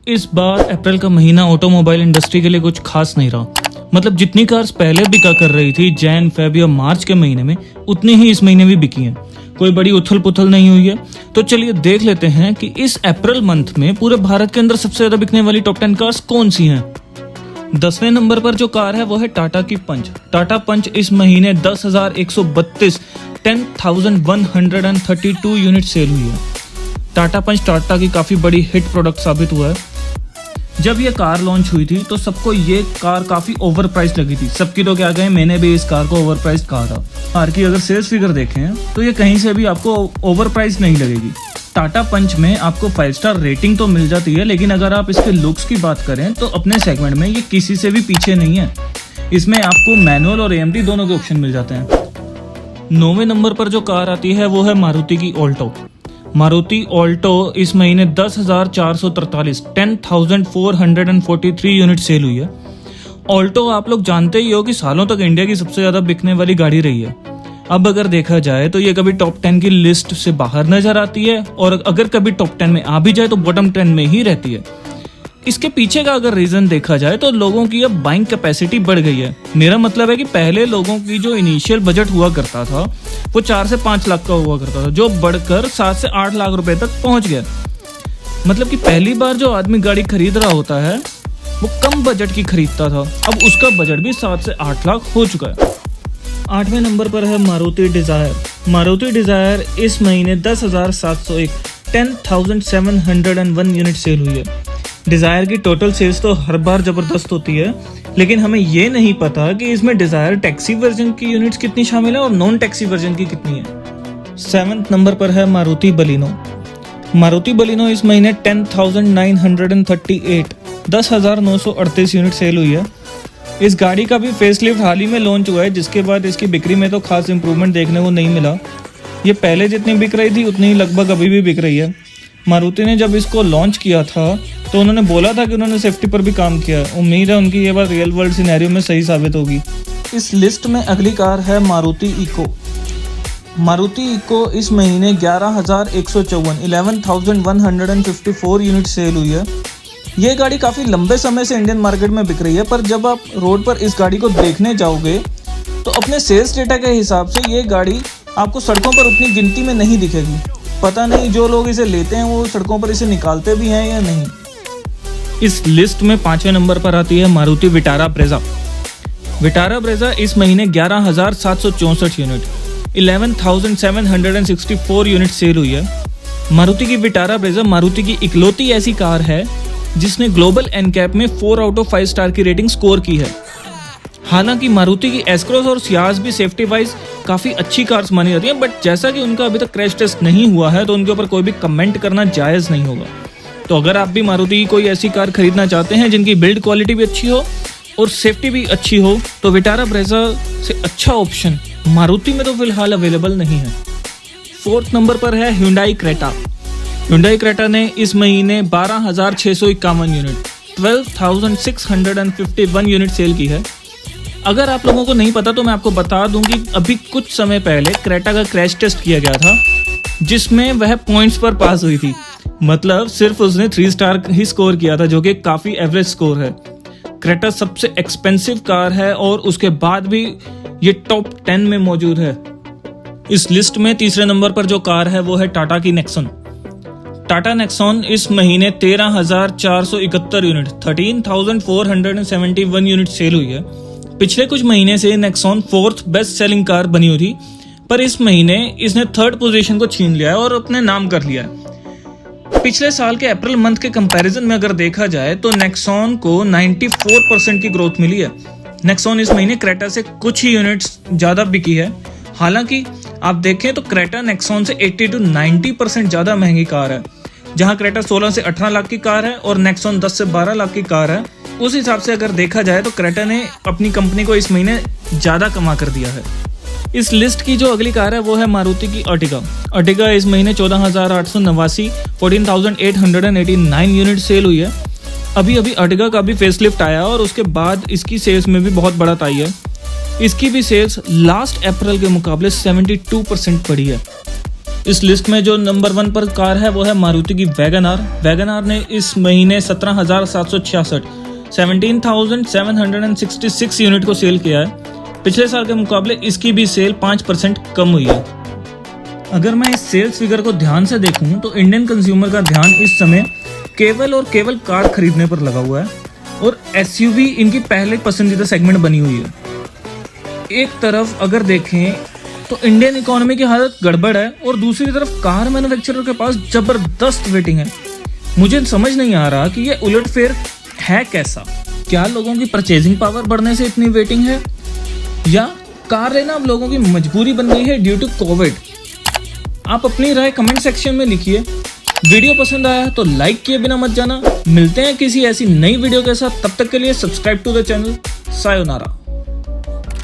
इस बार अप्रैल का महीना ऑटोमोबाइल इंडस्ट्री के लिए कुछ खास नहीं रहा। मतलब जितनी कार्स पहले बिका कर रही थी जैन, फेब या मार्च के महीने में, उतनी ही इस महीने भी बिकी हैं। कोई बड़ी उथल पुथल नहीं हुई है। तो चलिए देख लेते हैं कि इस अप्रैल मंथ में पूरे भारत के अंदर सबसे ज्यादा बिकने वाली टॉप 10 कार्स कौन सी हैं। 10वें नंबर पर जो कार है वो है टाटा की पंच। टाटा पंच इस महीने 10,132 10,132 यूनिट सेल हुई है। टाटा पंच टाटा की काफ़ी बड़ी हिट प्रोडक्ट साबित हुआ है। जब ये कार लॉन्च हुई थी तो सबको ये कार काफ़ी ओवर प्राइस लगी थी। सबकी तो क्या कहें, मैंने भी इस कार को ओवर प्राइस कहा था। कार की अगर सेल्स फिगर देखें तो ये कहीं से भी आपको ओवर प्राइस नहीं लगेगी। टाटा पंच में आपको 5 स्टार रेटिंग तो मिल जाती है, लेकिन अगर आप इसके लुक्स की बात करें तो अपने सेगमेंट में ये किसी से भी पीछे नहीं है। इसमें आपको मैनुअल और AMT दोनों के ऑप्शन मिल जाते हैं। 9वें नंबर पर जो कार आती है वो है मारुति की ऑल्टो। मारुति ऑल्टो इस महीने 10,443 10,443 यूनिट सेल हुई है। ऑल्टो आप लोग जानते ही हो कि सालों तक इंडिया की सबसे ज़्यादा बिकने वाली गाड़ी रही है। अब अगर देखा जाए तो ये कभी टॉप 10 की लिस्ट से बाहर नजर आती है, और अगर कभी टॉप 10 में आ भी जाए तो बॉटम 10 में ही रहती है। इसके पीछे का अगर रीज़न देखा जाए तो लोगों की अब बाइंग कैपेसिटी बढ़ गई है। मेरा मतलब है कि पहले लोगों की जो इनिशियल बजट हुआ करता था वो 4 से 5 लाख का हुआ करता था, जो बढ़कर 7 से 8 लाख रुपए तक पहुंच गया। मतलब कि पहली बार जो आदमी गाड़ी खरीद रहा होता है वो कम बजट की खरीदता था, अब उसका बजट भी 7 से 8 लाख हो चुका है। 8वें नंबर पर है मारुति डिजायर। मारुति डिजायर इस महीने 10,701 10,701 यूनिट सेल हुई है। डिज़ायर की टोटल सेल्स तो हर बार ज़बरदस्त होती है, लेकिन हमें ये नहीं पता कि इसमें डिज़ायर टैक्सी वर्जन की यूनिट्स कितनी शामिल है और नॉन टैक्सी वर्जन की कितनी है। 7वें नंबर पर है मारुति बलिनो। मारुति बलिनो इस महीने 10,938 10,938 यूनिट सेल हुई है। इस गाड़ी का भी फेसलिफ्ट हाल ही में लॉन्च हुआ है, जिसके बाद इसकी बिक्री में तो खास इंप्रूवमेंट देखने को नहीं मिला। ये पहले जितनी बिक रही थी उतनी ही लगभग अभी भी बिक रही है। मारुति ने जब इसको लॉन्च किया था तो उन्होंने बोला था कि उन्होंने सेफ्टी पर भी काम किया है। उम्मीद है उनकी ये बात रियल वर्ल्ड सिनेरियो में सही साबित होगी। इस लिस्ट में अगली कार है मारुति इको। मारुति इको इस महीने 11,154 11,154 यूनिट सेल हुई है। ये गाड़ी काफ़ी लंबे समय से इंडियन मार्केट में बिक रही है, पर जब आप रोड पर इस गाड़ी को देखने जाओगे तो अपने सेल्स डेटा के हिसाब से ये गाड़ी आपको सड़कों पर उतनी गिनती में नहीं दिखेगी। पता नहीं जो लोग इसे लेते हैं वो सड़कों पर इसे निकालते भी हैं या नहीं। इस लिस्ट में 5वें नंबर पर आती है Maruti Vitara Brezza. Vitara Brezza इस महीने 11,764 यूनिट 11,764 यूनिट सेल हुई है। मारुति की विटारा ब्रेजा मारुति की इकलौती ऐसी कार है जिसने ग्लोबल एनकैप में 4 आउट ऑफ 5 स्टार की रेटिंग स्कोर की है। हालांकि मारुति की एस-क्रॉस और सियाज भी सेफ्टी वाइज काफ़ी अच्छी कार्स मानी जाती हैं, बट जैसा कि उनका अभी तक क्रैश टेस्ट नहीं हुआ है तो उनके ऊपर कोई भी कमेंट करना जायज़ नहीं होगा। तो अगर आप भी मारुति की कोई ऐसी कार खरीदना चाहते हैं जिनकी बिल्ड क्वालिटी भी अच्छी हो और सेफ्टी भी अच्छी हो तो विटारा ब्रेजा से अच्छा ऑप्शन मारुति में तो फिलहाल अवेलेबल नहीं है। 4th नंबर पर है Hyundai क्रेटा। Hyundai क्रेटा ने इस महीने 12,651 यूनिट 12,651 यूनिट सेल की है। अगर आप लोगों को नहीं पता तो मैं आपको बता दूं कि अभी कुछ समय पहले क्रेटा का क्रैश टेस्ट किया गया था, जिसमें वह पॉइंट्स पर पास हुई थी। मतलब सिर्फ उसने 3 स्टार ही स्कोर किया था, जो कि काफ़ी एवरेज स्कोर है। क्रेटा सबसे एक्सपेंसिव कार है और उसके बाद भी ये टॉप 10 में मौजूद है। इस लिस्ट में 3रे नंबर पर जो कार है वो है टाटा की नेक्सॉन। टाटा नेक्सॉन इस महीने 13,471 यूनिट 13,471 यूनिट सेल हुई है। पिछले कुछ महीने से Nexon 4th best selling car बनी हुई थी, पर इस महीने इसने 3rd पोजीशन को छीन लिया है और अपने नाम कर लिया है। पिछले साल के अप्रैल मंथ के कंपैरिजन में अगर देखा जाए तो नेक्सॉन को 94% की ग्रोथ मिली है। नेक्सॉन इस महीने क्रेटा से कुछ ही यूनिट्स ज़्यादा बिकी है। हालांकि आप देखें तो क्रेटा नेक्सॉन से 80 to 90% ज़्यादा महंगी कार है। जहां क्रेटा 16 से 18 लाख की कार है और नेक्सॉन 10 से 12 लाख की कार है, उस हिसाब से अगर देखा जाए तो क्रेटा ने अपनी कंपनी को इस महीने ज़्यादा कमा कर दिया है। इस लिस्ट की जो अगली कार है वो है मारुति की अर्टिगा। अर्टिगा इस महीने 14,889 14,889 यूनिट सेल हुई है। अभी अर्टिगा का भी फेसलिफ्ट आया और उसके बाद इसकी सेल्स में भी बहुत बढ़त आई है। इसकी भी सेल्स लास्ट अप्रैल के मुकाबले 72% बढ़ी है। इस लिस्ट में जो नंबर 1 पर कार है वो है मारुति की वैगन आर। वैगन आर ने इस महीने 17,766 17,766 यूनिट को सेल किया है। पिछले साल के मुकाबले इसकी भी सेल 5% कम हुई है। अगर मैं इस सेल्स फिगर को ध्यान से देखूं तो इंडियन कंज्यूमर का ध्यान इस समय केवल और केवल कार खरीदने पर लगा हुआ है और एसयूवी इनकी पहले पसंदीदा सेगमेंट बनी हुई है। एक तरफ अगर देखें तो इंडियन इकोनॉमी की हालत गड़बड़ है और दूसरी तरफ कार मैन्युफैक्चरर के पास जबरदस्त वेटिंग है। मुझे समझ नहीं आ रहा कि ये उलटफेर है कैसा। क्या लोगों की परचेजिंग पावर बढ़ने से इतनी वेटिंग है या कार लेना अब लोगों की मजबूरी बन गई है ड्यू टू कोविड। आप अपनी राय कमेंट सेक्शन में लिखिए। वीडियो पसंद आया तो लाइक किए बिना मत जाना। मिलते हैं किसी ऐसी नई वीडियो के साथ, तब तक के लिए subscribe to the channel. Sayonara.